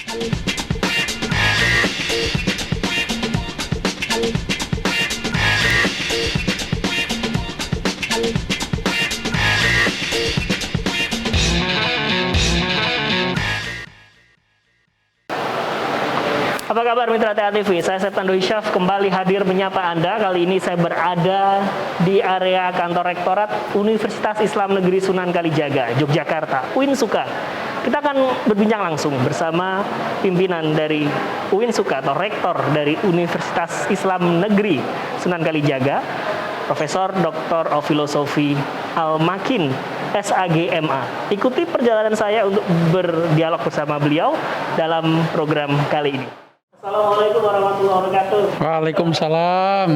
Apa kabar mitra TA TV? Saya Septando Isyaf kembali hadir menyapa Anda. Kali ini saya berada di area kantor Rektorat Universitas Islam Negeri Sunan Kalijaga, Yogyakarta, Uinsuka. Kita akan berbincang langsung bersama pimpinan dari Uinsuka atau Rektor dari Universitas Islam Negeri Sunan Kalijaga, Profesor Dr. of Philosophy Al-Makin, SAGMA. Ikuti perjalanan saya untuk berdialog bersama beliau dalam program kali ini. Assalamualaikum warahmatullahi wabarakatuh. Waalaikumsalam.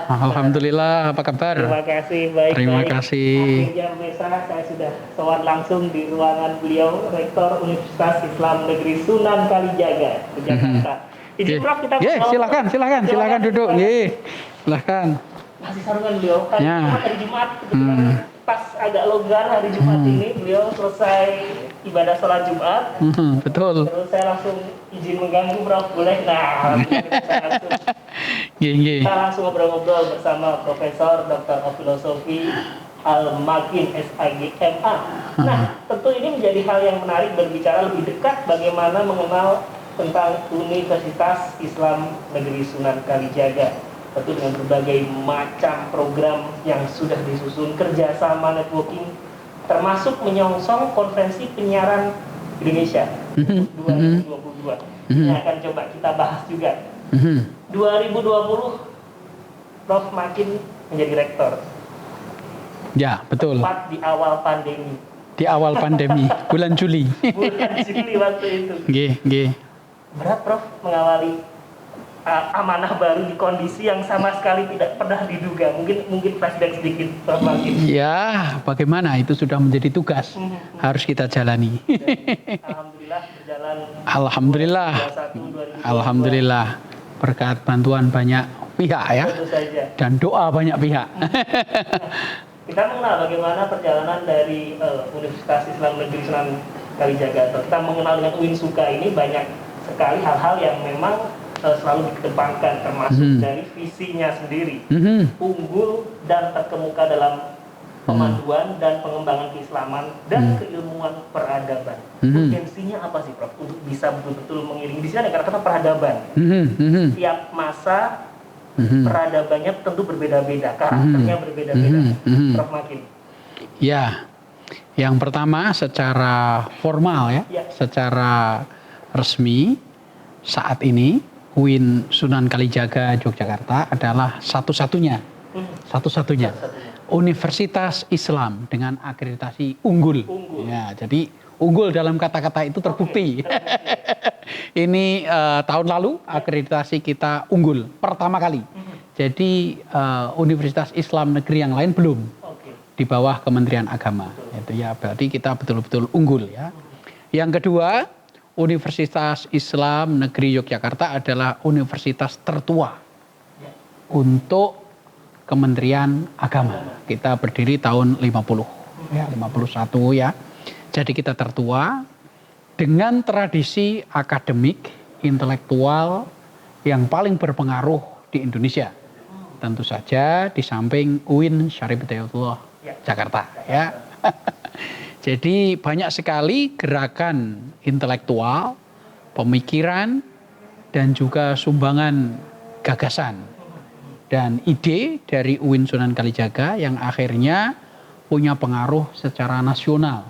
Alhamdulillah. Apa kabar? Terima kasih. Baik. Terima kasih. Akhirnya pemirsa, saya sudah sowan langsung di ruangan beliau, Rektor Universitas Islam Negeri Sunan Kalijaga, Jakarta. Izin Prof, kita silakan duduk. Silakan. Masih sarungan beliau. Hari Jumat, pas agak longgar hari Jumat ini, beliau selesai ibadah sholat Jumat. Betul. Terus saya langsung izin mengganggu, Prof, boleh? Nah, kita langsung ngobrol-ngobrol bersama Profesor Dr. of Philosophy Al-Makin, SAGMA. Nah, tentu ini menjadi hal yang menarik berbicara lebih dekat bagaimana mengenal tentang Universitas Islam Negeri Sunan Kalijaga. Tentu dengan berbagai macam program yang sudah disusun, kerjasama networking, termasuk menyongsong konferensi penyiaran Indonesia 2022. Ini akan coba kita bahas juga. 2020, Prof Makin menjadi rektor. Ya, betul. Tepat di awal pandemi. Di awal pandemi, bulan Juli. Bulan Juli waktu itu. Berat, Prof, mengawali amanah baru di kondisi yang sama sekali tidak pernah diduga. Mungkin flashback sedikit, Prof Makin. Ya, bagaimana itu sudah menjadi tugas harus kita jalani. Alhamdulillah berjalan. Alhamdulillah berkat bantuan banyak pihak ya. Tentu saja. Dan doa banyak pihak. Kita mengenal bagaimana perjalanan dari Universitas Islam Negeri Sunan Kalijaga. Kita mengenal dengan Uinsuka ini banyak sekali hal-hal yang memang selalu dikedepankan, termasuk dari visinya sendiri, unggul dan terkemuka dalam pemanduan dan pengembangan keislaman dan keilmuan peradaban. Urgensinya apa sih, Prof, untuk bisa betul-betul mengiringi? Di sini ada kata-kata peradaban. Setiap masa peradabannya tentu berbeda-beda, karakternya berbeda-beda. Prof Makin. Ya, yang pertama secara formal ya. Secara resmi saat ini UIN Sunan Kalijaga Yogyakarta adalah satu-satunya universitas Islam dengan akreditasi unggul. Ya, jadi unggul dalam kata-kata itu terbukti. Ini tahun lalu akreditasi kita unggul pertama kali. Jadi Universitas Islam Negeri yang lain belum di bawah Kementerian Agama. Itu ya, berarti kita betul-betul unggul ya. Yang kedua, Universitas Islam Negeri Yogyakarta adalah universitas tertua untuk Kementerian Agama. Kita berdiri tahun 51 ya. Jadi kita tertua dengan tradisi akademik, intelektual yang paling berpengaruh di Indonesia. Tentu saja di samping UIN Syarif Hidayatullah Jakarta ya. Jadi banyak sekali gerakan intelektual, pemikiran, dan juga sumbangan gagasan dan ide dari UIN Sunan Kalijaga yang akhirnya punya pengaruh secara nasional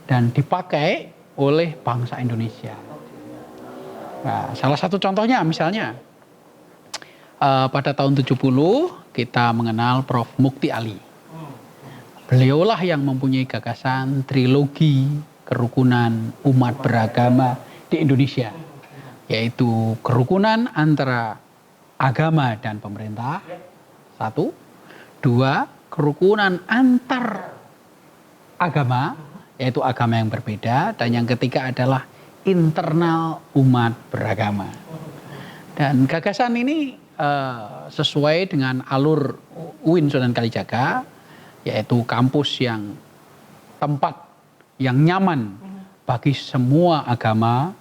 dan dipakai oleh bangsa Indonesia. Nah, salah satu contohnya misalnya pada tahun 70 kita mengenal Prof Mukti Ali. Beliaulah yang mempunyai gagasan trilogi kerukunan umat beragama di Indonesia, yaitu kerukunan antara agama dan pemerintah, satu. Dua, kerukunan antar agama, yaitu agama yang berbeda. Dan yang ketiga adalah internal umat beragama. Dan gagasan ini sesuai dengan alur UIN Sunan Kalijaga, yaitu kampus yang tempat yang nyaman bagi semua agama,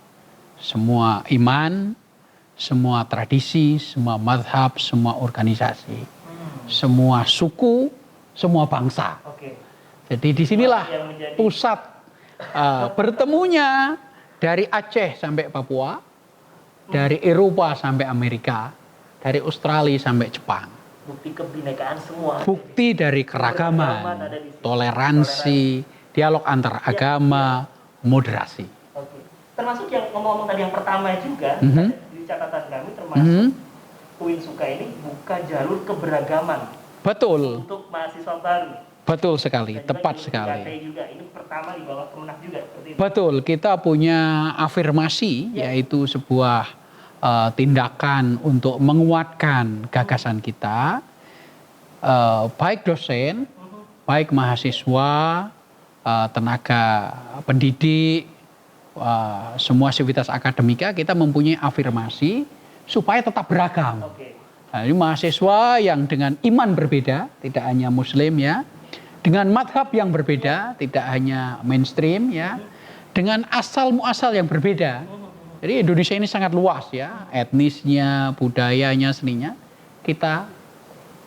semua iman, semua tradisi, semua madhab, semua organisasi, semua suku, semua bangsa. Oke. Jadi disinilah Yang menjadi pusat bertemunya dari Aceh sampai Papua, dari Eropa sampai Amerika, dari Australia sampai Jepang. bukti kebinekaan semua. Bukti dari keragaman, ada di sini. toleransi, dialog antar agama, moderasi. Oke. Termasuk yang ngomong-ngomong tadi yang pertama juga, Mhm. di catatan kami termasuk Uinsuka ini buka jalur keberagaman Betul, untuk mahasiswa baru. betul sekali, Dan juga tepat di sekali. UKT juga. Ini pertama di bawah Kemenak juga seperti itu. Betul, kita punya afirmasi, yaitu sebuah tindakan untuk menguatkan gagasan kita, baik dosen, baik mahasiswa, tenaga pendidik, semua sivitas akademika, kita mempunyai afirmasi supaya tetap beragam. Oke. Nah, ini mahasiswa yang dengan iman berbeda, tidak hanya muslim ya, dengan madhab yang berbeda, tidak hanya mainstream ya, dengan asal muasal yang berbeda. Jadi Indonesia ini sangat luas ya, etnisnya, budayanya, seninya. Kita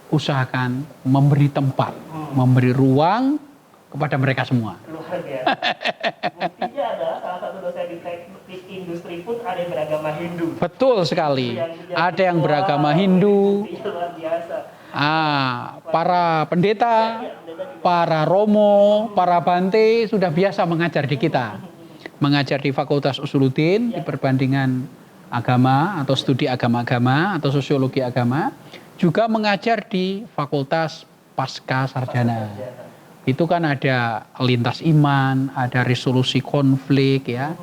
usahakan memberi tempat, memberi ruang kepada mereka semua. Luar biasa. Buktinya adalah salah satu dosen di teknik industri pun ada yang beragama Hindu. Betul sekali. Ada yang beragama Hindu, Buktinya luar biasa. para pendeta, para romo, para bante sudah biasa mengajar di kita. Mengajar di Fakultas Usuluddin, di perbandingan agama atau studi agama-agama atau sosiologi agama, juga mengajar di Fakultas Pasca Sarjana. Itu kan ada lintas iman, ada resolusi konflik ya.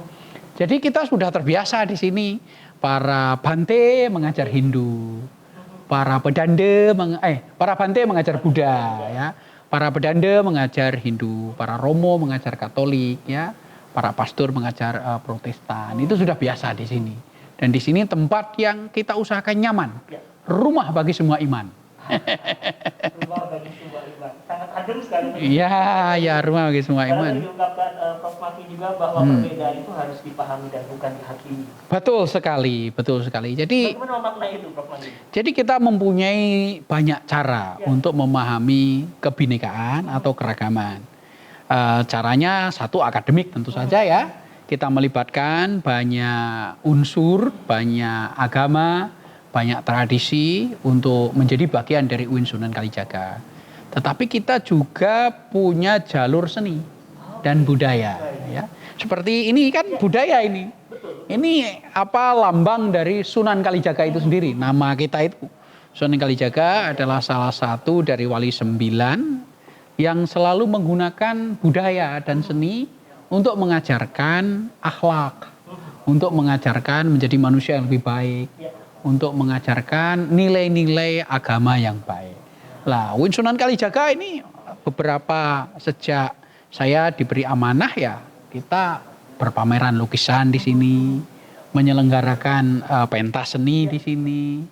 Jadi kita sudah terbiasa di sini. Para bante mengajar Hindu, para bante mengajar Buddha ya. Para pedanda mengajar Hindu, para romo mengajar Katolik ya. Para pastor mengajar Protestan. Itu sudah biasa di sini. Dan di sini tempat yang kita usahakan nyaman. Rumah bagi semua iman. Rumah bagi semua iman. Sangat adem sekali. Iya, rumah bagi semua Karena iman. diungkapkan Prof. Maki juga bahwa perbedaan itu harus dipahami dan bukan dihakimi. Betul sekali, betul sekali. Jadi Bagaimana makna itu, Prof. Maki? Jadi kita mempunyai banyak cara untuk memahami kebinekaan atau keragaman. Caranya satu akademik tentu saja ya. Kita melibatkan banyak unsur, banyak agama, banyak tradisi untuk menjadi bagian dari UIN Sunan Kalijaga. Tetapi kita juga punya jalur seni dan budaya. Ya. Seperti ini kan budaya ini. Ini lambang dari Sunan Kalijaga itu sendiri. Nama kita itu Sunan Kalijaga adalah salah satu dari wali 9 yang selalu menggunakan budaya dan seni untuk mengajarkan akhlak, untuk mengajarkan menjadi manusia yang lebih baik, untuk mengajarkan nilai-nilai agama yang baik. Lah, UIN Sunan Kalijaga ini beberapa sejak saya diberi amanah ya, kita berpameran lukisan di sini, menyelenggarakan pentas seni di sini,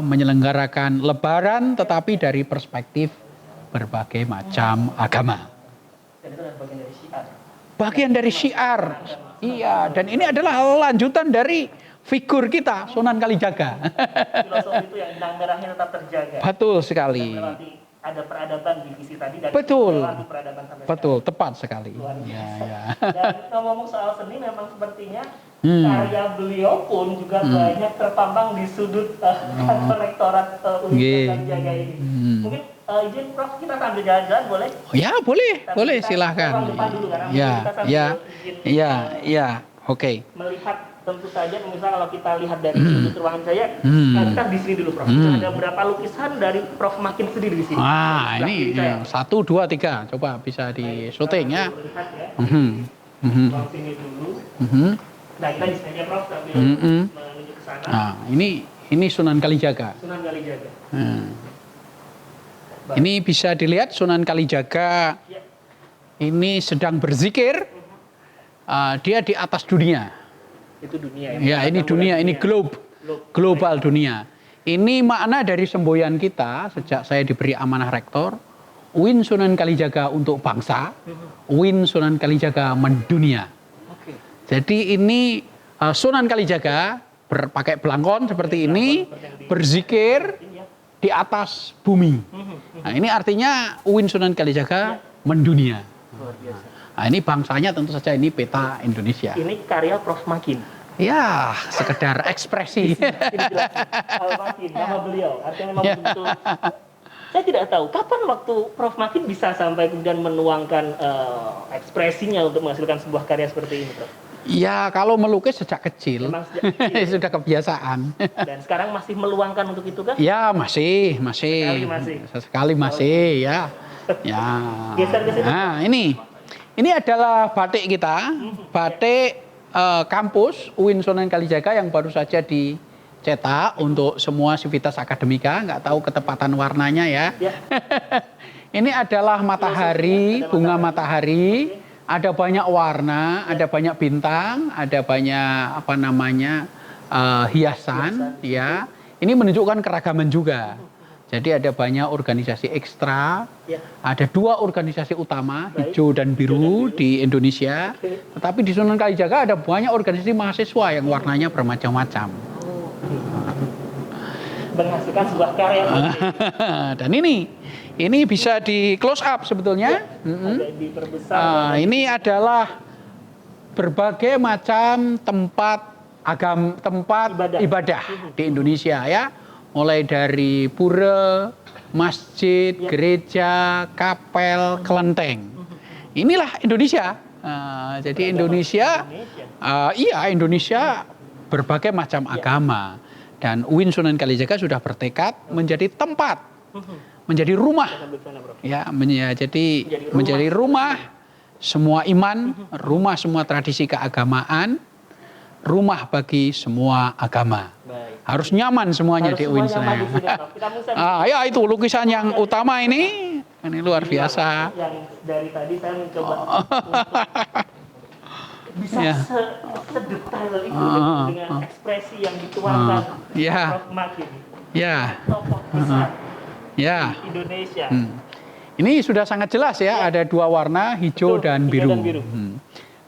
menyelenggarakan lebaran tetapi dari perspektif berbagai macam agama. Dan itu adalah bagian dari syiar. Bagian dari syiar. Iya, dan ini adalah lanjutan dari figur kita, Sunan Kalijaga. Filosofi itu yang benang merahnya tetap terjaga. Betul sekali. Berarti ada peradaban di visi tadi dan Betul. melewati peradaban sampai Betul, tepat sekali. Luar Ya, biasa. ya. Dan ngomong soal seni memang sepertinya karya beliau pun juga banyak terpampang di sudut kantor rektorat Universitas Kalijaga ini. Mungkin izin Prof kita sambil jalan-jalan boleh? Oh, ya, boleh, Tapi boleh kita silahkan. ruang depan dulu, karena Ya, kita sambil ya, izin, ya, oke. melihat tentu saja pemirsa kalau kita lihat dari sudut ruangan saya, kita di sini dulu Prof. Ada berapa lukisan dari Prof Makin sendiri di sini? Ah, Sebelah ini kiri saya. 1, 2, 3. Coba bisa di syuting ya. Lihat ya. Mhm. Sini dulu. Mhm. Nah kita di sini aja Prof sambil Mhm. menuju ke sana. Nah, ini Sunan Kalijaga. Sunan Kalijaga. Ini bisa dilihat Sunan Kalijaga Ya. ini sedang berzikir. Dia di atas dunia. Itu dunia Ya, ini dunia, ini global dunia. Ini makna dari semboyan kita sejak saya diberi amanah rektor. UIN Sunan Kalijaga untuk bangsa, UIN Sunan Kalijaga mendunia. Oke. Jadi ini Sunan Kalijaga berpakai belangkon seperti ini, berzikir di atas bumi. Nah, ini artinya UIN Sunan Kalijaga mendunia. Luar biasa. Nah, ini bangsanya tentu saja ini peta Indonesia. Ini karya Prof. Makin. Ya, sekedar ekspresi. Ini jelas. Makin, nama beliau. Artinya memang betul. Saya tidak tahu kapan waktu Prof. Makin bisa sampai kemudian menuangkan ekspresinya untuk menghasilkan sebuah karya seperti ini, Prof. Ya, kalau melukis sejak kecil, Memang sejak kecil. sudah kebiasaan. Dan sekarang masih meluangkan untuk itu kah? Ya, masih. Sekali masih. Sekali masih, ya. Ya. Geser ke situ. Nah, ini adalah batik kita, batik kampus UIN Sunan Kalijaga yang baru saja dicetak untuk semua sivitas akademika, nggak tahu ketepatan warnanya ya. Ya. Ini adalah matahari, bunga matahari. Ada banyak warna, ada banyak bintang, ada banyak hiasan, ya. Ini menunjukkan keragaman juga. Jadi ada banyak organisasi ekstra, Ya. ada 2 organisasi utama, hijau dan biru di Indonesia. Tetapi di Sunan Kalijaga ada banyak organisasi mahasiswa yang warnanya bermacam-macam. Menghasilkan sebuah karya. Dan ini bisa di close up sebetulnya. Ada diperbesar. Ini adalah berbagai macam tempat ibadah di Indonesia ya. Mulai dari pura, masjid, gereja, kapel, kelenteng. Inilah Indonesia. Jadi Indonesia berbagai macam agama. Dan UIN Sunan Kalijaga sudah bertekad menjadi tempat, menjadi rumah, ya, menjadi rumah semua iman, rumah semua tradisi keagamaan, rumah bagi semua agama. Baik. Harus nyaman semuanya di UIN Sunan. Ya itu lukisan yang utama ini luar biasa. Yang dari tadi saya mencoba bisa Ya. sedetail itu dengan ekspresi yang dituangkan Ya. Prof. Makin. Ya, Tokoh besar ya. Indonesia. Ini sudah sangat jelas ya, ada 2 warna, hijau Betul, dan hijau biru. dan biru.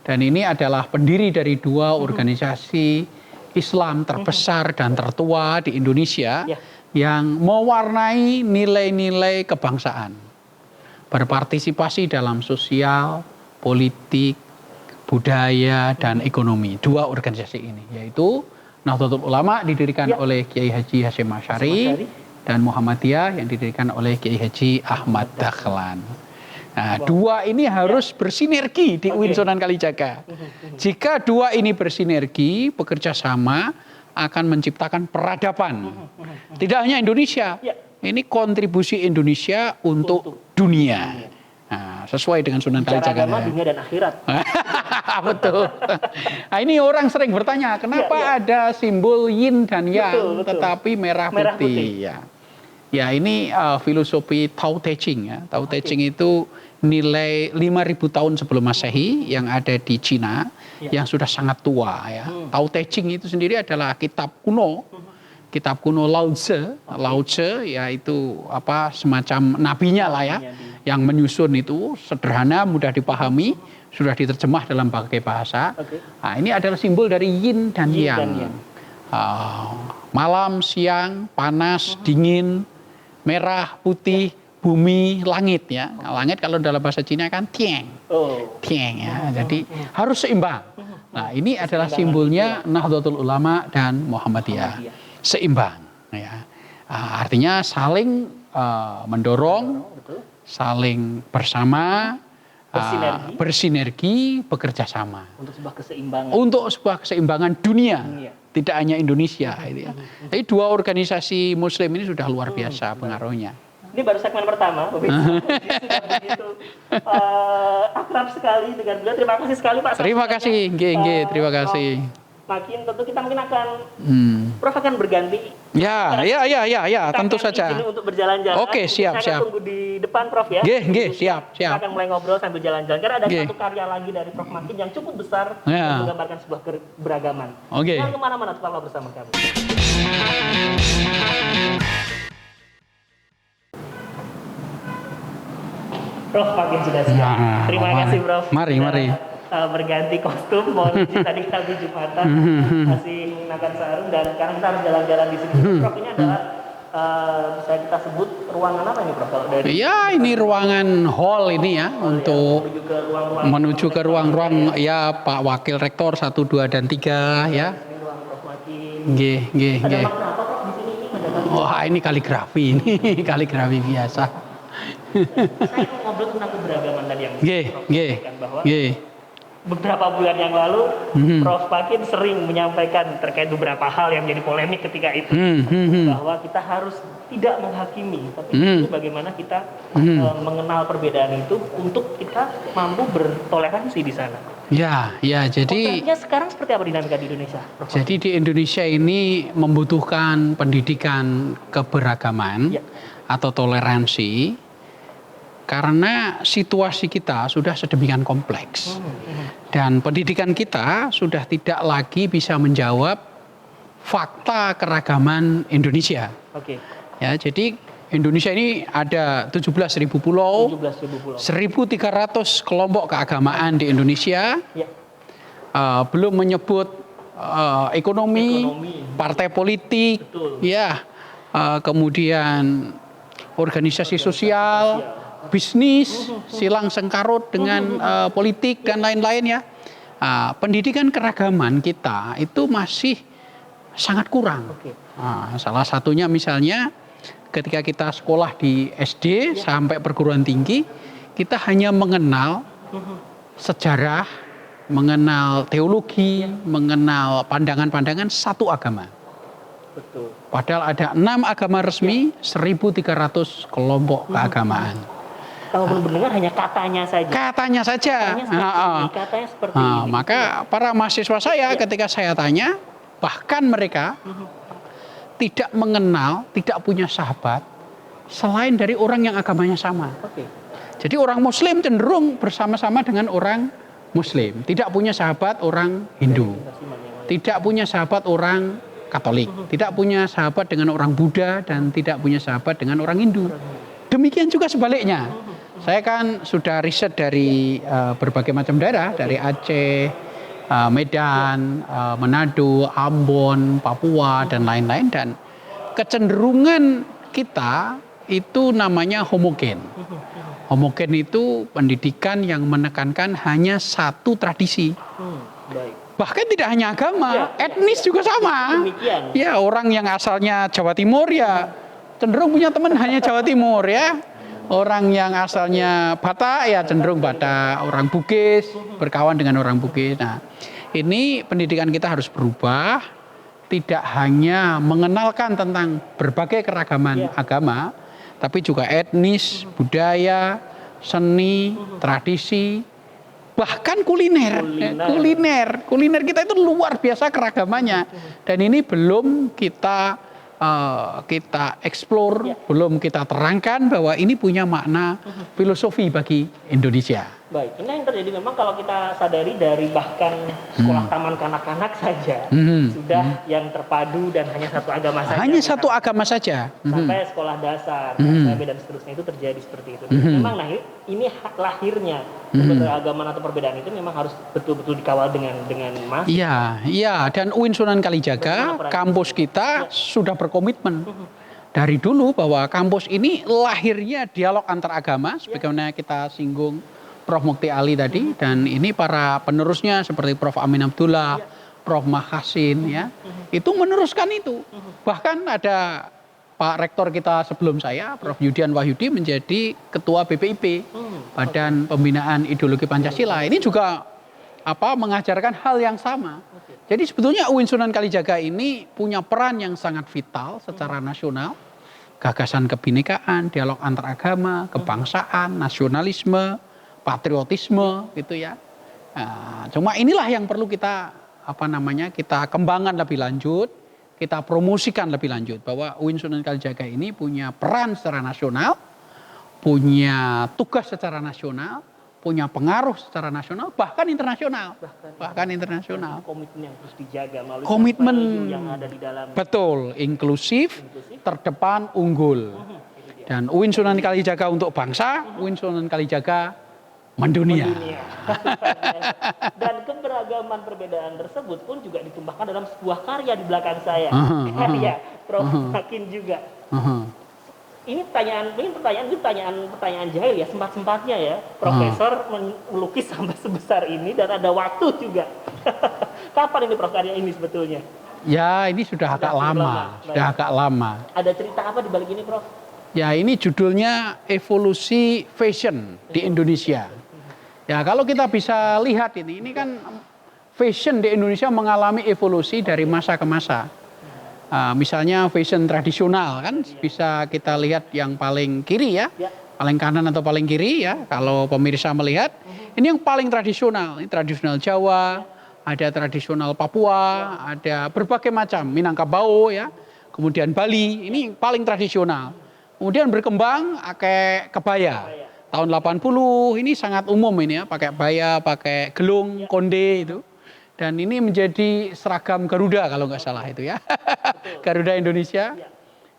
Dan ini adalah pendiri dari 2 organisasi Islam terbesar dan tertua di Indonesia Ya. yang mewarnai nilai-nilai kebangsaan. Berpartisipasi dalam sosial, politik, budaya, dan ekonomi. 2 organisasi ini, yaitu Nahdlatul Ulama didirikan oleh Kiai Haji Hasyim Asy'ari dan Muhammadiyah yang didirikan oleh Kiai Haji Ahmad Dahlan. Nah, 2 ini harus bersinergi di UIN Sunan Kalijaga. Jika 2 ini bersinergi, bekerja sama akan menciptakan peradaban. Tidak hanya Indonesia, ini kontribusi Indonesia untuk dunia. Nah, sesuai dengan Sunan Kalijaga. Agama, dunia dan akhirat. Betul. Nah, ini orang sering bertanya, kenapa ada simbol yin dan yang, Betul. tetapi merah putih? Ya, ini filosofi Tao Te Ching ya. Tao Te Ching itu nilai 5.000 tahun sebelum Masehi yang ada di Cina, yang sudah sangat tua ya. Tao Te Ching itu sendiri adalah kitab kuno. Kitab kuno Lao Tse. Lao Tse yaitu semacam nabinya lah ya, yang menyusun itu sederhana, mudah dipahami, sudah diterjemah dalam berbagai bahasa. Nah, ini adalah simbol dari yin dan yang. Malam, siang, panas, dingin, merah, putih, bumi, langit ya. Nah, langit kalau dalam bahasa Cina kan tieng. Tieng ya. Jadi harus seimbang. Nah, ini adalah simbolnya Nahdlatul Ulama dan Muhammadiyah. Seimbang ya. Artinya saling mendorong, saling bersama, bersinergi, bekerja sama. Untuk sebuah keseimbangan dunia. Tidak hanya Indonesia. Jadi 2 organisasi Muslim ini sudah luar biasa pengaruhnya. Ini baru segmen pertama, sudah begitu akrab sekali dengan beliau. Terima kasih sekali Pak. Terima kasih, terima kasih. Makin tentu kita mungkin akan Prof akan berganti. Ya, tentu saja. Untuk berjalan-jalan. Oke, siap. Saya akan tunggu di depan Prof ya. Siap. Kita akan mulai ngobrol sambil jalan-jalan. Karena ada satu karya lagi dari Prof Makin yang cukup besar yang menggambarkan sebuah keberagaman. Jangan kemana-mana, tetaplah bersama kami. Prof Makin sudah siap. Terima kasih Prof. Mari. berganti kostum, mau tadi kita habis Jumatan, masih menggunakan sarung, dan sekarang kita harus jalan-jalan di sini. Prof, ini adalah bisa kita sebut ruangan apa ini, Prof? Kalau dari Ya, ini ruangan hall ini ya, untuk menuju ke ruang-ruang ya Pak Wakil Rektor 1, 2, dan 3 ya. ini ruang Prof Makin. Nggih, nggih, Ada nggih. makna apa, Prof, di sini? Ini ada Wah, ini kaligrafi ini, kaligrafi biasa. saya mau ngobrol tentang keberagaman tadi yang Nggih, Prof nggih. sampaikan, bahwa Nggih. beberapa bulan yang lalu Prof Pakin sering menyampaikan terkait beberapa hal yang menjadi polemik ketika itu, bahwa kita harus tidak menghakimi, tapi justru bagaimana kita mengenal perbedaan itu untuk kita mampu bertoleransi di sana. Ya, ya, jadi Potretnya sekarang seperti apa dinamika di Indonesia, Prof? Jadi di Indonesia ini membutuhkan pendidikan keberagaman Ya. atau toleransi karena situasi kita sudah sedemikian kompleks dan pendidikan kita sudah tidak lagi bisa menjawab fakta keragaman Indonesia. Oke, Ya, jadi Indonesia ini ada 17.000 pulau, 17.000 pulau. 1.300 kelompok keagamaan di Indonesia. Ya. Belum menyebut ekonomi, Ekonomi. partai politik, Betul. ya, kemudian organisasi sosial, bisnis, silang sengkarut dengan politik dan lain-lain ya. Pendidikan keragaman kita itu masih sangat kurang. Oke. Salah satunya misalnya ketika kita sekolah di SD sampai perguruan tinggi, kita hanya mengenal sejarah, mengenal teologi, mengenal pandangan-pandangan satu agama. Betul. Padahal ada 6 agama resmi, 1.300 kelompok keagamaan. Kalau belum mendengar hanya katanya saja. Katanya saja. Katanya seperti ini. Maka para mahasiswa saya ketika saya tanya, bahkan mereka tidak mengenal, tidak punya sahabat selain dari orang yang agamanya sama. Oke. Jadi orang Muslim cenderung bersama-sama dengan orang Muslim, tidak punya sahabat orang Hindu, tidak punya sahabat orang Katolik, tidak punya sahabat dengan orang Buddha, dan tidak punya sahabat dengan orang Hindu. Demikian juga sebaliknya. Saya kan sudah riset dari berbagai macam daerah, dari Aceh, Medan, Manado, Ambon, Papua, dan lain-lain, dan kecenderungan kita itu namanya homogen. Homogen itu pendidikan yang menekankan hanya satu tradisi. Baik. Bahkan tidak hanya agama, etnis juga sama. Demikian. Ya, orang yang asalnya Jawa Timur ya cenderung punya teman hanya Jawa Timur ya. Orang yang asalnya Batak ya cenderung Batak, orang Bugis berkawan dengan orang Bugis. Nah, ini pendidikan kita harus berubah, tidak hanya mengenalkan tentang berbagai keragaman agama, tapi juga etnis, budaya, seni, tradisi, bahkan kuliner. Kuliner kita itu luar biasa keragamannya, dan ini belum kita eksplor, belum kita terangkan bahwa ini punya makna filosofi bagi Indonesia. Baik, ini yang terjadi memang kalau kita sadari dari bahkan sekolah taman kanak-kanak saja sudah yang terpadu dan hanya satu agama saja. Hanya satu agama saja. Sampai sekolah dasar, SMP dan seterusnya itu terjadi seperti itu. Memang ini lahirnya keberagaman atau perbedaan itu memang harus betul-betul dikawal dengan mas. Iya, iya. Dan UIN Sunan Kalijaga, kampus kita sudah berkomitmen dari dulu bahwa kampus ini lahirnya dialog antar agama, sebagaimana kita singgung Prof Mukti Ali tadi, dan ini para penerusnya seperti Prof Amin Abdullah, Prof Mahasin ya, itu meneruskan itu. Bahkan ada Pak Rektor kita sebelum saya, Prof Yudian Wahyudi, menjadi Ketua BPIP, Badan Pembinaan Ideologi Pancasila. Ini juga mengajarkan hal yang sama. Jadi sebetulnya UIN Sunan Kalijaga ini punya peran yang sangat vital secara nasional. Gagasan kebinekaan, dialog antar agama, kebangsaan, nasionalisme, patriotisme gitu ya. Nah, cuma inilah yang perlu kita kita kembangkan lebih lanjut, kita promosikan lebih lanjut bahwa UIN Sunan Kalijaga ini punya peran secara nasional, punya tugas secara nasional, punya pengaruh secara nasional, bahkan internasional. Komitmen yang terus dijaga melalui komitmen yang ada di dalam. Betul, inklusif, terdepan, unggul. Dan UIN Sunan Kalijaga untuk bangsa, UIN Sunan Kalijaga mendunia. Dan keberagaman perbedaan tersebut pun juga ditumpahkan dalam sebuah karya di belakang saya. Karya Prof. Makin juga. Ini pertanyaan jahil ya, sempat-sempatnya ya. Profesor melukis sampai sebesar ini dan ada waktu juga. Kapan ini Prof karya ini sebetulnya? Ya, ini sudah agak lama. Sudah agak lama. Ada cerita apa di balik ini, Prof? Ya, ini judulnya Evolusi Fashion di Indonesia. Ya, kalau kita bisa lihat ini kan fashion di Indonesia mengalami evolusi dari masa ke masa. Misalnya fashion tradisional kan bisa kita lihat yang paling kiri ya, paling kanan atau paling kiri ya. Kalau pemirsa melihat, ini yang paling tradisional. Ini tradisional Jawa, ada tradisional Papua, ada berbagai macam Minangkabau ya. Kemudian Bali, ini paling tradisional. Kemudian berkembang pakai kebaya. Tahun 80 ini sangat umum ini ya, pakai kebaya, pakai gelung, konde itu. Dan ini menjadi seragam Garuda kalau nggak salah itu ya. Garuda Indonesia.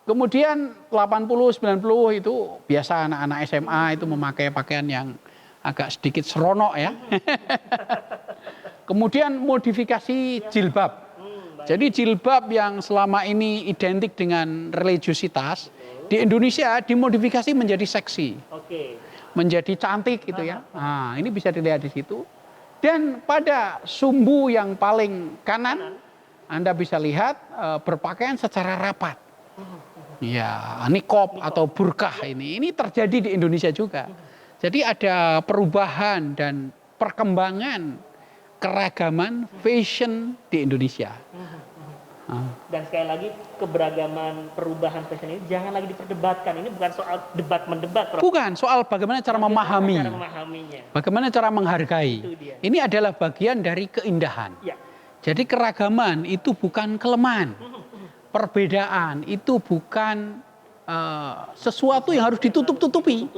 Kemudian 80, 90 itu biasa anak-anak SMA itu memakai pakaian yang agak sedikit seronok ya. Kemudian modifikasi jilbab. Jadi jilbab yang selama ini identik dengan religiositas, di Indonesia dimodifikasi menjadi seksi. Menjadi cantik gitu ya. Nah, ini bisa dilihat di situ. Dan pada sumbu yang paling kanan, Anda bisa lihat berpakaian secara rapat. Ya, niqab atau burkah ini terjadi di Indonesia juga. Jadi ada perubahan dan perkembangan keragaman fashion di Indonesia. Dan sekali lagi keberagaman perubahan fashion ini jangan lagi diperdebatkan. Ini bukan soal debat mendebat, Prof. Bukan soal bagaimana cara memahami. Cara memahaminya. Bagaimana cara menghargai. Ini adalah bagian dari keindahan. Ya. Jadi keragaman itu bukan kelemahan. Perbedaan itu bukan sesuatu yang harus ditutup-tutupi.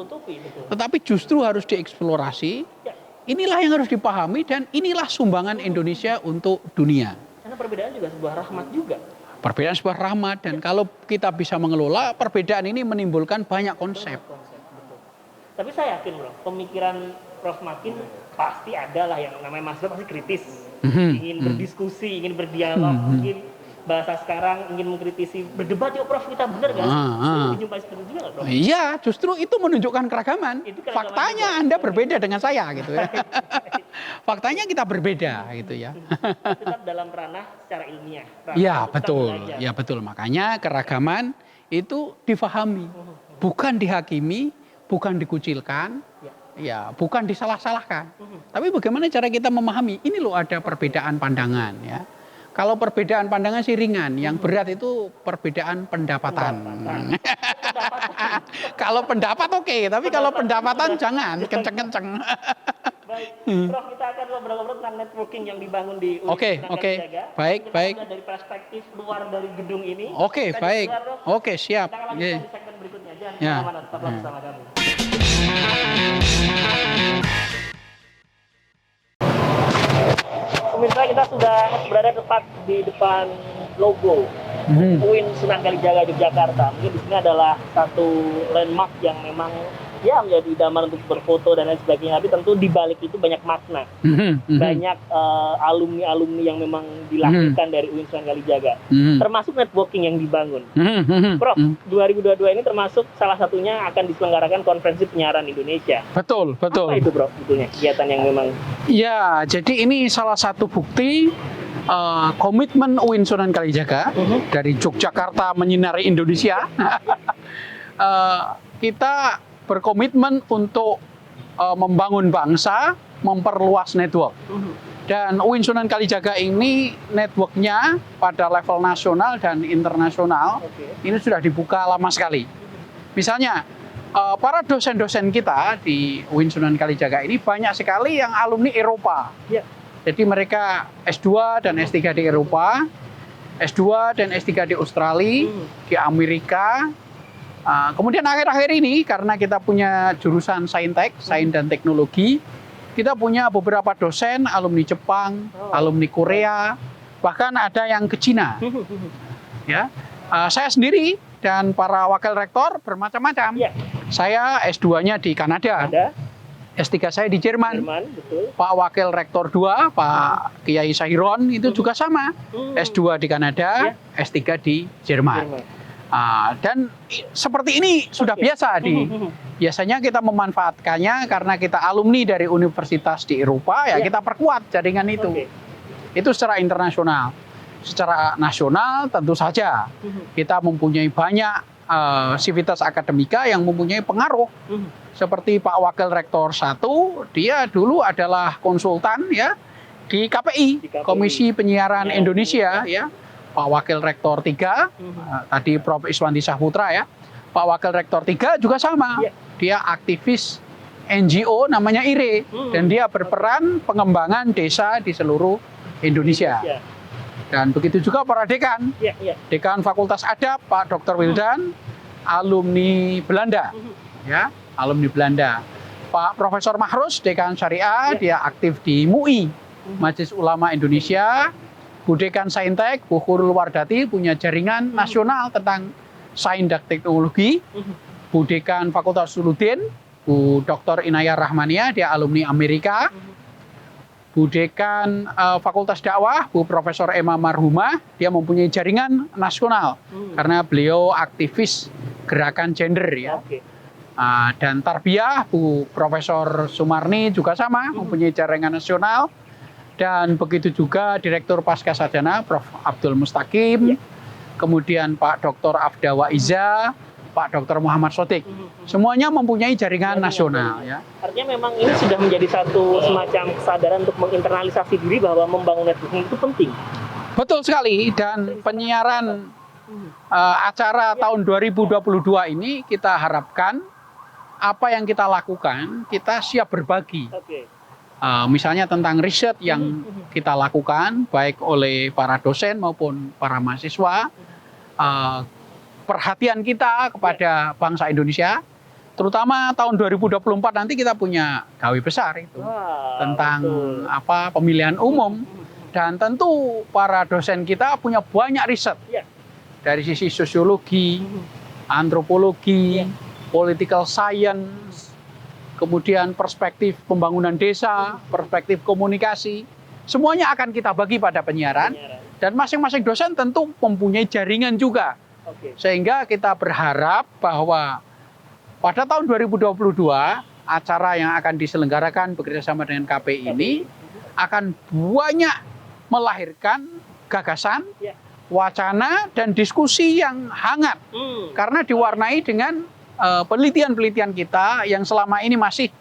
Tetapi justru harus dieksplorasi. Ya. Inilah yang harus dipahami dan inilah sumbangan Indonesia untuk dunia. Karena perbedaan juga sebuah rahmat juga. Perbedaan sebuah rahmat dan kalau kita bisa mengelola perbedaan ini menimbulkan banyak konsep. Betul. Tapi saya yakin Bro, pemikiran Prof Makin pasti ada lah yang namanya mahasiswa pasti kritis. Ingin berdiskusi, ingin berdialog, mungkin bahasa sekarang ingin mengkritisi, berdebat yuk Prof, kita benar gak sih? Dijumpai seperti itu juga Prof? Iya, justru itu menunjukkan keragaman. Faktanya juga. Anda berbeda dengan saya gitu ya. Faktanya kita berbeda gitu ya. Tetap dalam ranah secara ilmiah. Iya, betul. Ya betul. Makanya keragaman itu difahami, bukan dihakimi, bukan dikucilkan, ya bukan disalah-salahkan. Tapi bagaimana cara kita memahami? Ini loh ada perbedaan pandangan ya. Kalau perbedaan pandangan sih ringan, yang berat itu perbedaan pendapatan. Kalau pendapat oke, tapi kalau pendapatan jangan kenceng-kenceng. Baik, Prof, kita akan ngobrol-ngobrol tentang networking yang dibangun di Oke. Baik. Dari perspektif luar dari gedung ini. Oke, baik. Oke, siap. Kita akan lanjutkan di segmen berikutnya. Jangan kemana-mana, tetaplah bersama kami. Pemirsa, kita sudah berada tepat di depan logo UIN Sunan Kalijaga Yogyakarta. Mungkin di sini adalah satu landmark yang memang ya menjadi idaman untuk berfoto dan lain sebagainya. Tapi tentu di balik itu banyak makna, banyak alumni-alumni yang memang dilahirkan dari UIN Sunan Kalijaga, termasuk networking yang dibangun. Prof, 2022 ini termasuk salah satunya akan diselenggarakan konferensi penyiaran Indonesia. Betul. Apa itu Prof, sebetulnya kegiatan yang memang? Ya, jadi ini salah satu bukti komitmen UIN Sunan Kalijaga dari Yogyakarta menyinari Indonesia. Kita berkomitmen untuk membangun bangsa, memperluas network. Dan UIN Sunan Kalijaga ini networknya pada level nasional dan internasional ini sudah dibuka lama sekali. Misalnya para dosen-dosen kita di UIN Sunan Kalijaga ini banyak sekali yang alumni Eropa. Jadi mereka S2 dan S3 di Eropa, S2 dan S3 di Australia, di Amerika. Kemudian akhir-akhir ini karena kita punya jurusan Saintek, Sains dan Teknologi, kita punya beberapa dosen alumni Jepang, alumni Korea, bahkan ada yang ke Cina. Ya, saya sendiri dan para wakil rektor bermacam-macam. Saya S2-nya di Kanada. S3 saya di Jerman. Jerman, betul. Pak Wakil Rektor 2, Pak Kiai Sahiron itu juga sama. S2 di Kanada, S3 di Jerman. Dan seperti ini sudah biasa biasanya kita memanfaatkannya karena kita alumni dari universitas di Eropa, ya kita perkuat jaringan itu. Itu secara internasional. Secara nasional tentu saja kita mempunyai banyak sivitas akademika yang mempunyai pengaruh. Seperti Pak Wakil Rektor 1, dia dulu adalah konsultan ya di KPI, Komisi Penyiaran Indonesia ya. Pak Wakil Rektor 3, tadi Prof. Iswanti Saputra ya. Pak Wakil Rektor 3 juga sama. Dia aktivis NGO namanya IRE. Dan dia berperan pengembangan desa di seluruh Indonesia. Dan begitu juga para dekan. Dekan Fakultas Adab, Pak Dr. Wildan, alumni Belanda. Ya, alumni Belanda. Pak Profesor Mahrus, Dekan Syariah, dia aktif di MUI, Majelis Ulama Indonesia. Bu Dekan Saintek, Bu Khurul Wardati punya jaringan nasional tentang sains dan teknologi. Bu Dekan Fakultas Usuluddin, Bu Dr. Inayah Rahmania, dia alumni Amerika. Bu Dekan Fakultas Dakwah, Bu Profesor Emma Marhumah, dia mempunyai jaringan nasional karena beliau aktivis gerakan gender ya. Dan Tarbiyah, Bu Profesor Sumarni juga sama, mempunyai jaringan nasional. Dan begitu juga Direktur Pascasarjana Prof. Abdul Mustaqim, kemudian Pak Dr. Afda Waiza, Pak Dr. Muhammad Sotik. Semuanya mempunyai jaringan nasional. Ya. Artinya memang ini sudah menjadi satu semacam kesadaran untuk menginternalisasi diri bahwa membangun networking itu penting. Betul sekali, dan penyiaran acara tahun 2022 ini kita harapkan apa yang kita lakukan, kita siap berbagi. Misalnya tentang riset yang kita lakukan, baik oleh para dosen maupun para mahasiswa, perhatian kita kepada bangsa Indonesia, terutama tahun 2024 nanti kita punya gawe besar itu tentang pemilihan umum, dan tentu para dosen kita punya banyak riset dari sisi sosiologi, antropologi, political science, kemudian perspektif pembangunan desa, perspektif komunikasi, semuanya akan kita bagi pada penyiaran. Dan masing-masing dosen tentu mempunyai jaringan juga. Sehingga kita berharap bahwa pada tahun 2022, acara yang akan diselenggarakan bekerjasama dengan KPI ini akan banyak melahirkan gagasan, wacana, dan diskusi yang hangat. Karena diwarnai dengan penelitian-penelitian kita yang selama ini masih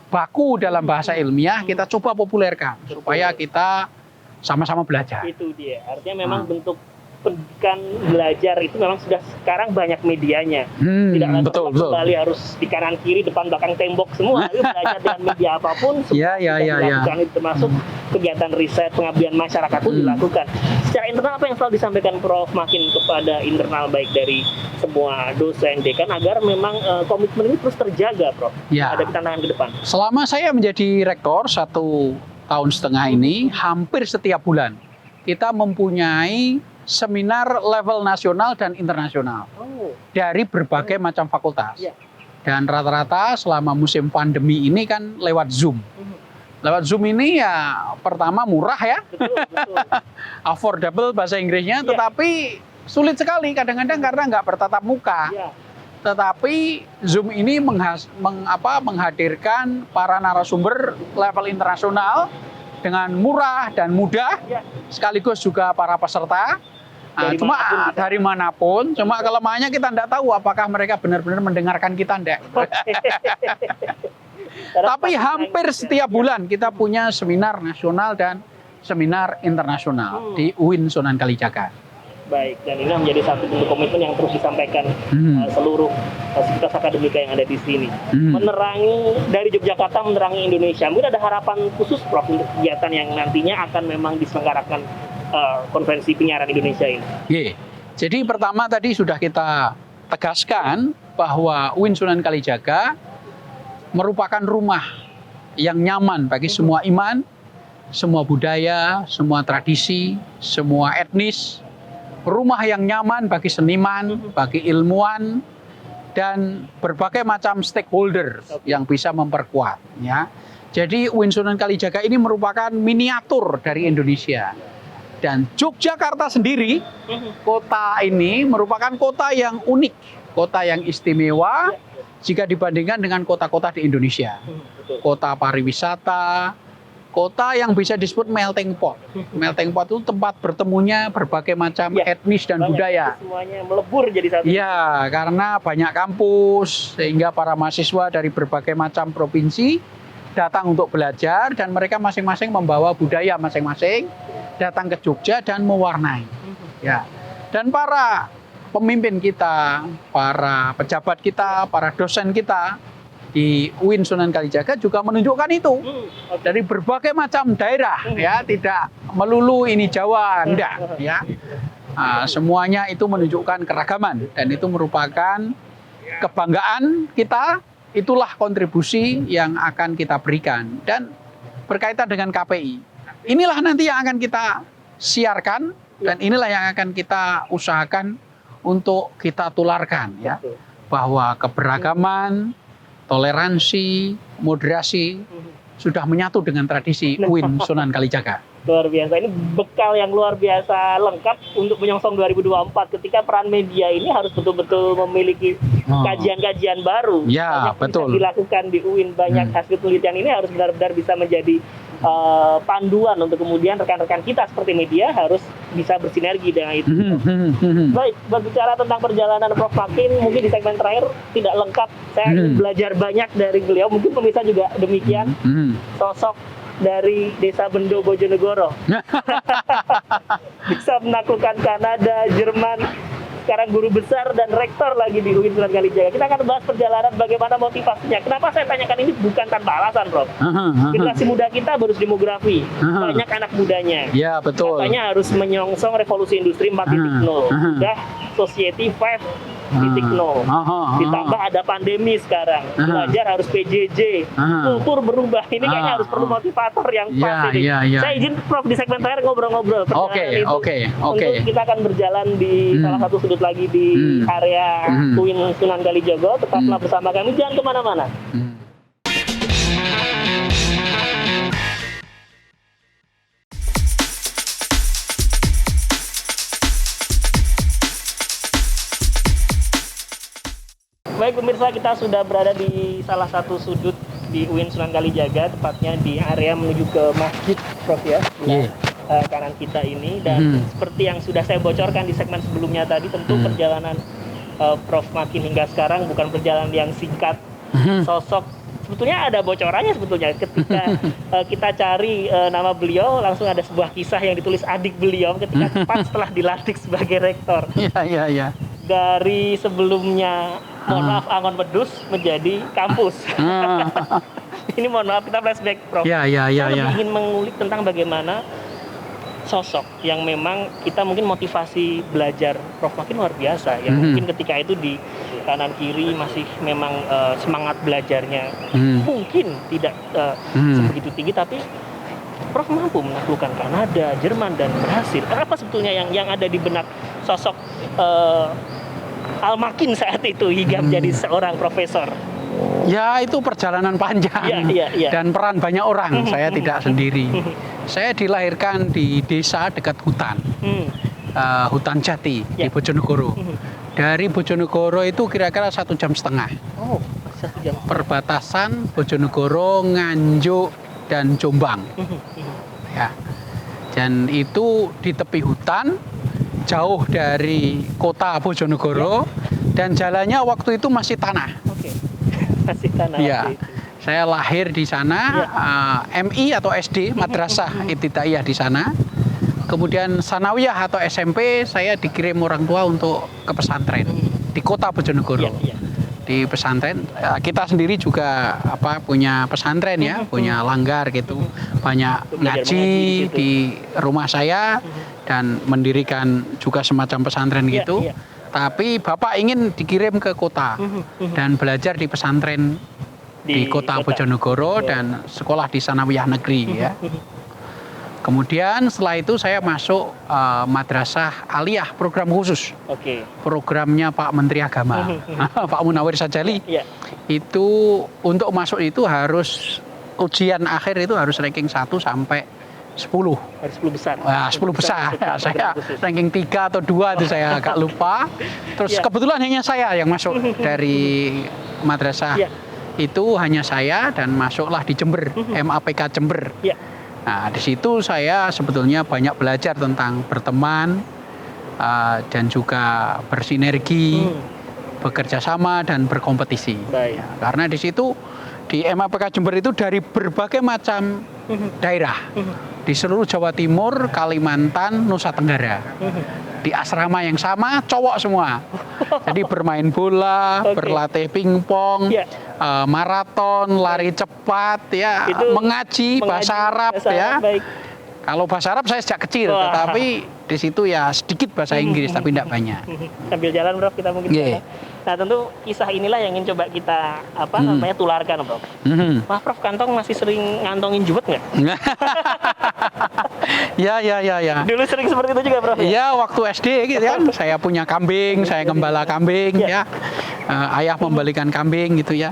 baku dalam bahasa ilmiah, kita coba populerkan supaya kita sama-sama belajar. Itu dia. Artinya memang bentuk pendidikan belajar itu memang sudah sekarang banyak medianya. Tidak kembali harus di kanan kiri, depan belakang tembok semua. Belajar dengan media apapun, dilakukan itu termasuk kegiatan riset, pengabdian masyarakat pun dilakukan. Secara internal apa yang selalu disampaikan Prof makin kepada internal baik dari semua dosen, dekan agar memang komitmen ini terus terjaga, Prof. Ada tantangan ke depan. Selama saya menjadi rektor 1,5 tahun ini, hampir setiap bulan kita mempunyai seminar level nasional dan internasional dari berbagai macam fakultas. Dan rata-rata selama musim pandemi ini kan lewat Zoom. Lewat Zoom ini ya pertama murah ya, affordable bahasa Inggrisnya, tetapi sulit sekali kadang-kadang karena nggak bertatap muka. Tetapi Zoom ini menghadirkan para narasumber level internasional dengan murah dan mudah, sekaligus juga para peserta. Dari manapun, cuma kelemahannya kita tidak tahu apakah mereka benar-benar mendengarkan kita enggak. Tapi hampir setiap bulan kita punya seminar nasional dan seminar internasional di UIN Sunan Kalijaga. Baik, dan ini menjadi satu bentuk komitmen yang terus disampaikan seluruh sivitas akademika yang ada di sini. Menerangi dari Yogyakarta, menerangi Indonesia. Mungkin ada harapan khusus Prof untuk kegiatan yang nantinya akan memang diselenggarakan konferensi penyiaran Indonesia ini. Jadi pertama tadi sudah kita tegaskan bahwa UIN Sunan Kalijaga merupakan rumah yang nyaman bagi semua iman, semua budaya, semua tradisi, semua etnis. Rumah yang nyaman bagi seniman, bagi ilmuwan, dan berbagai macam stakeholder yang bisa memperkuat ya. Jadi UIN Sunan Kalijaga ini merupakan miniatur dari Indonesia. Dan Yogyakarta sendiri, kota ini merupakan kota yang unik, kota yang istimewa jika dibandingkan dengan kota-kota di Indonesia. Kota pariwisata, kota yang bisa disebut melting pot. Melting pot itu tempat bertemunya berbagai macam etnis dan budaya. Semuanya melebur jadi satu. Iya, karena banyak kampus sehingga para mahasiswa dari berbagai macam provinsi datang untuk belajar dan mereka masing-masing membawa budaya masing-masing datang ke Jogja dan mewarnai. Ya. Dan para pemimpin kita, para pejabat kita, para dosen kita di UIN Sunan Kalijaga juga menunjukkan itu dari berbagai macam daerah ya, tidak melulu ini Jawa, enggak ya. Semuanya itu menunjukkan keragaman dan itu merupakan kebanggaan kita, itulah kontribusi yang akan kita berikan. Dan berkaitan dengan KPI, inilah nanti yang akan kita siarkan dan inilah yang akan kita usahakan untuk kita tularkan ya, bahwa keberagaman, toleransi, moderasi sudah menyatu dengan tradisi UIN Sunan Kalijaga. Luar biasa, ini bekal yang luar biasa lengkap untuk menyongsong 2024 ketika peran media ini harus betul-betul memiliki kajian-kajian baru. Ya, banyak betul. bisa dilakukan di UIN, banyak hasil penelitian ini harus benar-benar bisa menjadi panduan untuk kemudian rekan-rekan kita seperti media harus bisa bersinergi dengan itu. Baik, berbicara tentang perjalanan Prof. Makin, mungkin di segmen terakhir tidak lengkap. Saya ingin belajar banyak dari beliau, mungkin pemirsa juga demikian. Sosok dari Desa Bendo, Bojonegoro. Bisa menaklukkan Kanada, Jerman, sekarang guru besar dan rektor lagi di UIN Sunan Kalijaga. Kita akan bahas perjalanan bagaimana motivasinya. Kenapa saya tanyakan ini bukan tanpa alasan, Prof. Generasi muda kita bonus demografi, banyak anak mudanya. Ya, betul. Katanya harus menyongsong revolusi industri 4.0, sudah society 5.0. Ditambah ada pandemi sekarang, belajar harus PJJ, kultur berubah. Ini kayaknya harus perlu motivator yang pas ini. Saya izin Prof di segmen terakhir ngobrol-ngobrol. Oke. Untuk kita akan berjalan di salah satu sudut lagi di area UIN Sunan Kalijaga. Tetaplah bersama kami, jangan kemana-mana. Baik pemirsa, kita sudah berada di salah satu sudut di UIN Sunan Kalijaga, tepatnya di area menuju ke masjid, Prof ya. Kanan kita ini, dan seperti yang sudah saya bocorkan di segmen sebelumnya tadi, tentu perjalanan Prof Makin hingga sekarang bukan perjalanan yang singkat. Sosok sebetulnya ada bocorannya sebetulnya ketika kita cari nama beliau, langsung ada sebuah kisah yang ditulis adik beliau ketika tepat setelah dilantik sebagai rektor. Iya. Dari sebelumnya mohon maaf Angon Wedus menjadi kampus. Ini mohon maaf kita flashback, Prof. Saya lebih ingin mengulik tentang bagaimana sosok yang memang kita mungkin motivasi belajar Prof Makin luar biasa, yang mungkin ketika itu di kanan kiri masih memang semangat belajarnya mungkin tidak sebegitu tinggi, tapi Prof mampu menaklukkan Kanada, Jerman, dan berhasil. Apa sebetulnya yang ada di benak sosok Al Makin saat itu hingga menjadi seorang profesor? Ya, itu perjalanan panjang dan peran banyak orang. Saya tidak sendiri. Saya dilahirkan di desa dekat hutan, hutan jati di Bojonegoro. Dari Bojonegoro itu kira-kira 1,5 jam. Oh, 1 jam. Perbatasan Bojonegoro, Nganjuk, dan Jombang. Ya, dan itu di tepi hutan, jauh dari kota Bojonegoro, dan jalannya waktu itu masih tanah. Masih tanah. Ya, saya lahir di sana, MI atau SD, Madrasah Ibtidaiyah di sana. Kemudian Sanawiyah atau SMP saya dikirim orang tua untuk ke pesantren di kota Bojonegoro. Di pesantren kita sendiri juga punya pesantren ya, punya langgar gitu, banyak ngaji di rumah saya dan mendirikan juga semacam pesantren gitu. Tapi bapak ingin dikirim ke kota dan belajar di pesantren di kota Bojonegoro dan sekolah di Sanawiyah Negeri ya. Kemudian setelah itu saya masuk Madrasah Aliyah program khusus. Oke. Programnya Pak Menteri Agama, Pak Munawir Sajali. Ya. Itu untuk masuk itu harus ujian akhir itu harus ranking 1 sampai 10. Harus 10 besar. Nah, 10 besar. Ya, saya ranking 3 atau 2 itu saya agak lupa. Terus Ya. kebetulan hanya saya yang masuk dari madrasah. Ya. Itu hanya saya dan masuklah di Jember, MAPK Jember. Ya. Nah, di situ saya sebetulnya banyak belajar tentang berteman dan juga bersinergi, bekerja sama dan berkompetisi. Baik. Ya, karena di situ di MAPK Jember itu dari berbagai macam daerah di seluruh Jawa Timur, Kalimantan, Nusa Tenggara. Di asrama yang sama, cowok semua. Jadi bermain bola, Oke. berlatih pingpong, Ya. maraton, lari cepat, ya, Itu mengaji bahasa Arab, bahasa ya. Arab, baik. Kalau bahasa Arab saya sejak kecil, Wah. tetapi di situ ya sedikit bahasa Inggris, tapi tidak banyak. Sambil jalan, Prof, kita mungkin. Iya. Nah, tentu kisah inilah yang ingin coba kita namanya tularkan, Prof. Mhm. Maaf, Prof, kantong masih sering ngantongin juwet nggak? Ya. Dulu sering seperti itu juga, Prof. Iya, waktu SD gitu kan, saya punya kambing, saya gembala kambing, Ya. ya. Ayah membalikan kambing gitu ya.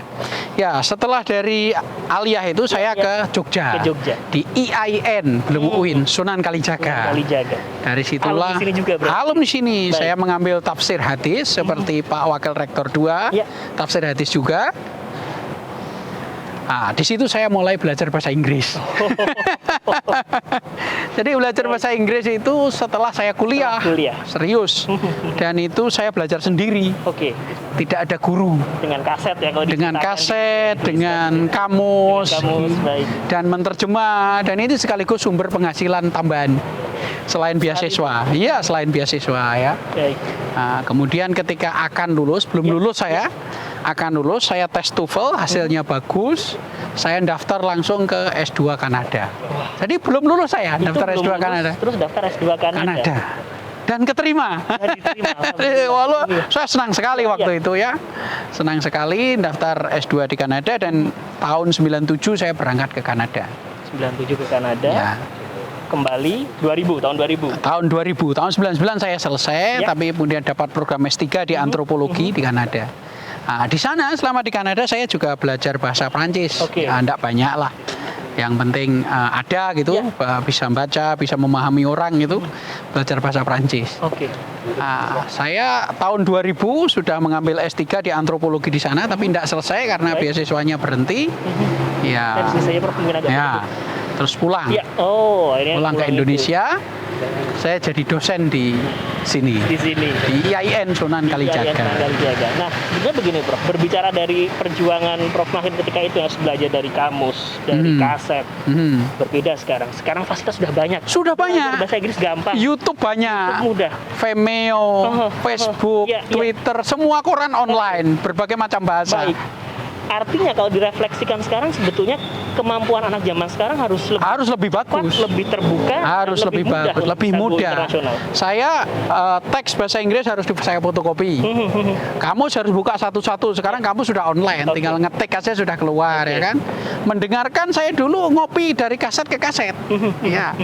Ya, setelah dari Aliyah itu saya ke Jogja. Ke Jogja. Di IAIN, belum UIN, Sunan Kalijaga. Kalijaga. Dari situlah Alum di sini juga, Bro. alum di sini. Baik. Saya mengambil tafsir hadis seperti Pak Wakil Rektor 2, Ya. tafsir hadis juga. Nah, di situ saya mulai belajar bahasa Inggris. Jadi belajar bahasa Inggris itu setelah saya kuliah. Setelah kuliah. Serius. Dan itu saya belajar sendiri. Oke. Tidak ada guru. Dengan kaset ya kalau Dengan diceritakan kaset, di- dengan Dengan kamus, kamus, baik. dan menerjemah. Dan itu sekaligus sumber penghasilan tambahan. Selain beasiswa. Iya, selain beasiswa ya. Baik. Nah, kemudian ketika akan lulus, belum Ya. lulus akan lulus, saya tes TOEFL, hasilnya bagus, saya daftar langsung ke S2 Kanada. Jadi belum lulus saya, Itu daftar belum S2 lulus, Kanada. Terus daftar S2 Kanada. Kanada. Dan keterima. Dan diterima, alhamdulillah. Walau saya senang sekali Ya. waktu itu ya. Senang sekali daftar S2 di Kanada dan tahun 97 saya berangkat ke Kanada. 97 ke Kanada. Ya. Kembali 2000, tahun 2000. Tahun 2000, tahun 99 saya selesai, Ya. tapi kemudian dapat program S3 di antropologi di Kanada. Nah, di sana selama di Kanada saya juga belajar bahasa Prancis. Oke. Ya, enggak banyak lah. Yang penting ada gitu, Ya. bisa baca, bisa memahami orang gitu, belajar bahasa Prancis. Oke. Nah, saya tahun 2000 sudah mengambil S3 di antropologi di sana, tapi tidak selesai karena Baik. beasiswanya berhenti. Dan Ya, sini saya Prof mungkin agak ya, terus pulang. Ya. Oh, akhirnya Pulang ke itu. Indonesia, saya jadi dosen di sini. Di sini. Di IAIN Sunan Kalijaga. Kalijaga. Nah, sebenarnya begini, Prof. Berbicara dari perjuangan Prof Mahir ketika itu harus belajar dari kamus, dari kaset. Hmm. Berbeda sekarang. Sekarang fasilitas sudah banyak. Sudah Belajar banyak. Bahasa Inggris gampang. YouTube banyak, Mudah. Vimeo, Facebook, Ya, ya. Twitter, semua koran online, berbagai macam bahasa. Baik. Artinya kalau direfleksikan sekarang sebetulnya kemampuan anak zaman sekarang harus lebih Harus lebih cepat, bagus. lebih terbuka, Harus dan lebih mudah bagus, untuk lebih bisa go mudah. internasional. Saya teks bahasa Inggris harus saya fotokopi. Kamus harus buka satu-satu. Sekarang kamu sudah online, Oke. tinggal ngetik aja sudah keluar Oke. ya kan. Mendengarkan saya dulu ngopi dari kaset ke kaset. Ya.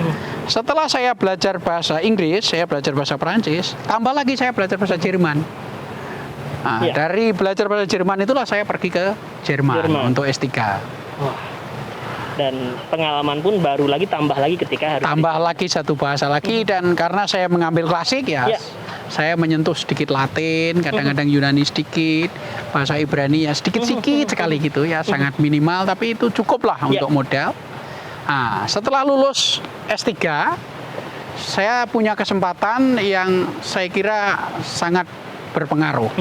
Setelah saya belajar bahasa Inggris, saya belajar bahasa Prancis, tambah lagi saya belajar bahasa Jerman. Nah, Iya. dari belajar bahasa Jerman itulah saya pergi ke Jerman. Jerman. Untuk S3. Wah. Dan pengalaman pun baru lagi tambah lagi ketika harus Tambah lagi satu bahasa lagi dan karena saya mengambil klasik ya, Ya. saya menyentuh sedikit Latin, kadang-kadang Yunani sedikit, bahasa Ibrani ya sedikit-sedikit sekali gitu ya, sangat minimal tapi itu cukup lah Ya. untuk modal. Nah, setelah lulus S3, saya punya kesempatan yang saya kira sangat berpengaruh.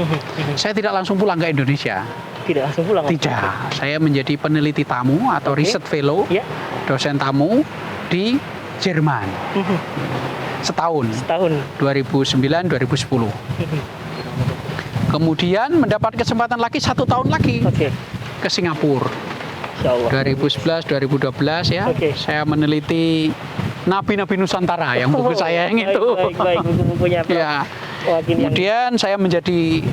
Saya tidak langsung pulang ke Indonesia. tidak langsung pulang. Tidak, saya menjadi peneliti tamu atau Oke. research fellow, Ya. dosen tamu di Jerman setahun, Setahun. 2009-2010. Kemudian mendapat kesempatan lagi 1 tahun lagi Oke. ke Singapura, Insya Allah. 2011-2012 ya. Oke. Saya meneliti Nabi-Nabi Nusantara yang buku saya yang Baik, itu. Baik, buku-bukunya Prof. Ya. Wah, gini yang- Kemudian saya menjadi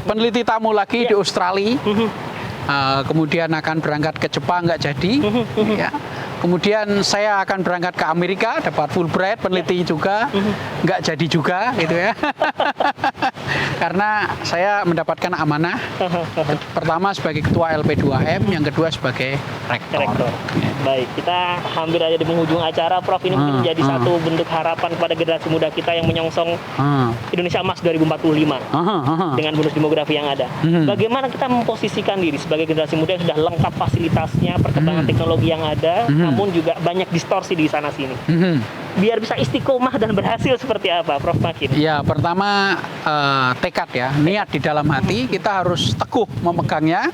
peneliti tamu lagi Ya. di Australia. Kemudian akan berangkat ke Jepang nggak jadi. Ya. Kemudian saya akan berangkat ke Amerika, dapat Fulbright, peneliti juga, nggak jadi juga gitu ya. Karena saya mendapatkan amanah, pertama sebagai ketua LP2M, yang kedua sebagai rektor. Ya. Baik, kita hampir aja di penghujung acara, Prof. Ini mungkin menjadi satu bentuk harapan kepada generasi muda kita yang menyongsong Indonesia Emas 2045 dengan bonus demografi yang ada. Bagaimana kita memposisikan diri sebagai generasi muda yang sudah lengkap fasilitasnya, perkembangan teknologi yang ada, namun juga banyak distorsi di sana sini. Biar bisa istiqomah dan berhasil seperti apa, Prof. Makin? Ya, pertama tekad ya, niat di dalam hati, kita harus teguh memegangnya.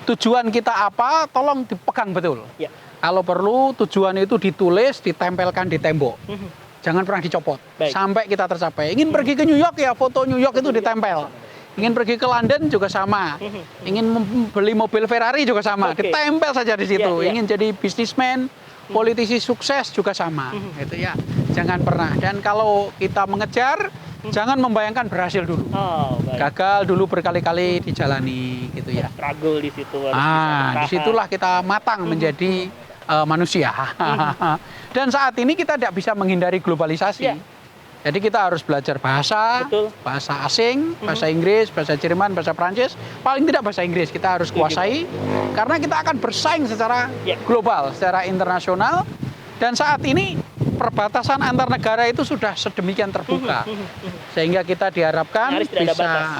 Tujuan kita apa, tolong dipegang betul. Ya. Kalau perlu tujuan itu ditulis, ditempelkan di tembok. Jangan pernah dicopot. Baik. Sampai kita tercapai. Ingin pergi ke New York ya, foto New York itu ditempel. Ingin pergi ke London juga sama. Ingin beli mobil Ferrari juga sama. Oke. Ditempel saja di situ. Ya, ya. Ingin jadi bisnismen, politisi sukses juga sama. Gitu ya. Jangan pernah. Dan kalau kita mengejar, jangan membayangkan berhasil dulu. Oh, baik. Gagal dulu berkali-kali dijalani gitu ya. Struggle di situ. Harus bisa bertahan. Disitulah kita matang menjadi manusia. Dan saat ini kita tidak bisa menghindari globalisasi. Ya. Jadi kita harus belajar bahasa, Betul. bahasa asing, bahasa Inggris, bahasa Jerman, bahasa Prancis. Paling tidak bahasa Inggris kita harus kuasai. Karena kita akan bersaing secara Ya. global, secara internasional. Dan saat ini perbatasan antar negara itu sudah sedemikian terbuka. Sehingga kita diharapkan Nyaris tidak ada bisa... batas.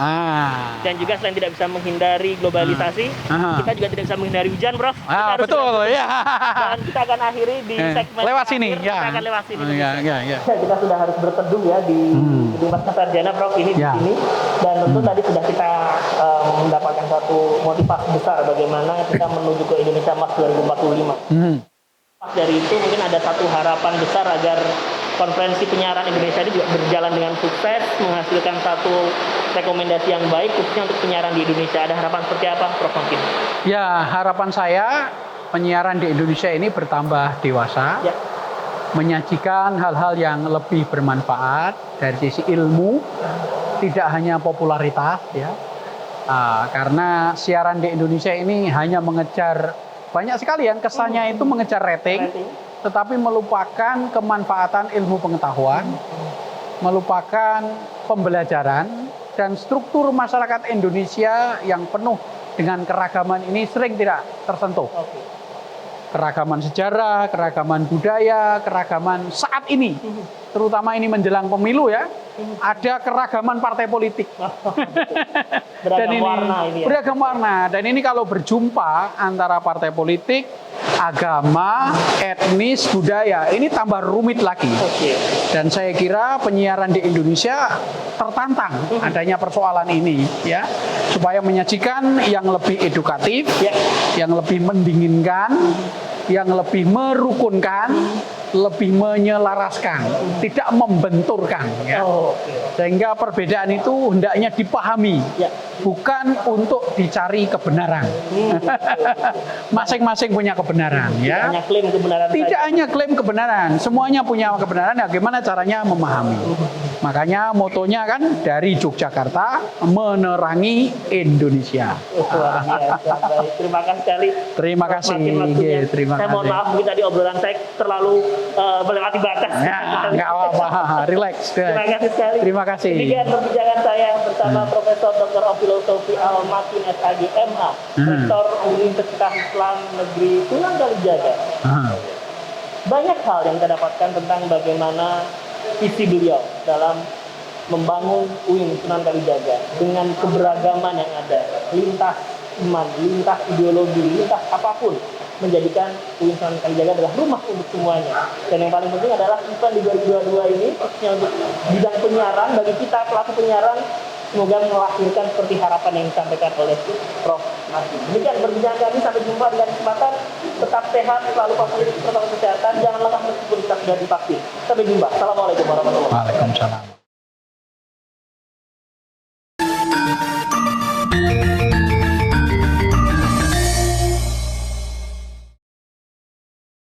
Dan juga selain tidak bisa menghindari globalisasi, kita juga tidak bisa menghindari hujan, Prof. Kita harus betul ya. Dan kita akan akhiri di segmen lewat sini terakhir. ya. Kita akan lewat sini. Ya. Kita sudah harus berteduh ya di gedung Pasca Sarjana, Prof. Ini di Ya. sini. Dan tentu tadi sudah kita mendapatkan satu motivasi besar bagaimana kita menuju ke Indonesia Emas 2045. Pas dari itu mungkin ada satu harapan besar agar konferensi penyiaran Indonesia ini juga berjalan dengan sukses, menghasilkan satu rekomendasi yang baik khususnya untuk penyiaran di Indonesia. Ada harapan seperti apa, Prof. Mungkin? Ya, harapan saya penyiaran di Indonesia ini bertambah dewasa, Ya. menyajikan hal-hal yang lebih bermanfaat dari sisi ilmu, tidak hanya popularitas ya. Karena siaran di Indonesia ini hanya mengejar banyak sekali yang kesannya itu mengejar rating, tetapi melupakan kemanfaatan ilmu pengetahuan, melupakan pembelajaran, dan struktur masyarakat Indonesia yang penuh dengan keragaman ini sering tidak tersentuh. Keragaman sejarah, keragaman budaya, keragaman saat ini, terutama ini menjelang pemilu ya, ada keragaman partai politik. Beragam warna ini ya. Beragam warna. Dan ini kalau berjumpa antara partai politik, agama, etnis, budaya, ini tambah rumit lagi. Oke. Dan saya kira penyiaran di Indonesia tertantang adanya persoalan ini ya, supaya menyajikan yang lebih edukatif, Ya. yang lebih mendinginkan, yang lebih merukunkan, lebih menyelaraskan, tidak membenturkan ya. Oke. Sehingga perbedaan itu hendaknya dipahami, Ya. bukan untuk dicari kebenaran. Masing-masing punya kebenaran ya. Hanya klaim kebenaran Tidak saja. hanya klaim kebenaran, semuanya punya kebenaran. Ya, gimana caranya memahami? Makanya motonya kan dari Yogyakarta menerangi Indonesia. Luar biasa. Baik. Terima kasih sekali. Terima Prof. kasih. Makin waktunya. Iya, terima Saya mohon kasih. maaf mungkin tadi obrolan saya terlalu melewati batas. Ya, nggak apa-apa, relax. Terima kasih sekali. Terima kasih. Demikian perbincangan saya bersama Profesor Dr. Filosofi Al-Makin SAG MA, Rektor Universitas Islam Negeri Sunan Kalijaga. Banyak hal yang kita dapatkan tentang bagaimana visi beliau dalam membangun UIN Sunan Kalijaga dengan keberagaman yang ada, lintas iman, lintas ideologi, lintas apapun, menjadikan UIN Sunan Kalijaga adalah rumah untuk semuanya. Dan yang paling penting adalah event di 2022 ini khususnya untuk bidang penyiaran, bagi kita pelaku penyiaran, semoga melahirkan seperti harapan yang disampaikan oleh Prof. Makin. Demikian perbincangan kami, sampai jumpa di lain kesempatan. Tetap sehat, selalu patuhi protokol kesehatan, jangan lengah meskipun kita sudah divaksin. Sampai jumpa. Assalamualaikum warahmatullahi wabarakatuh. Waalaikumsalam.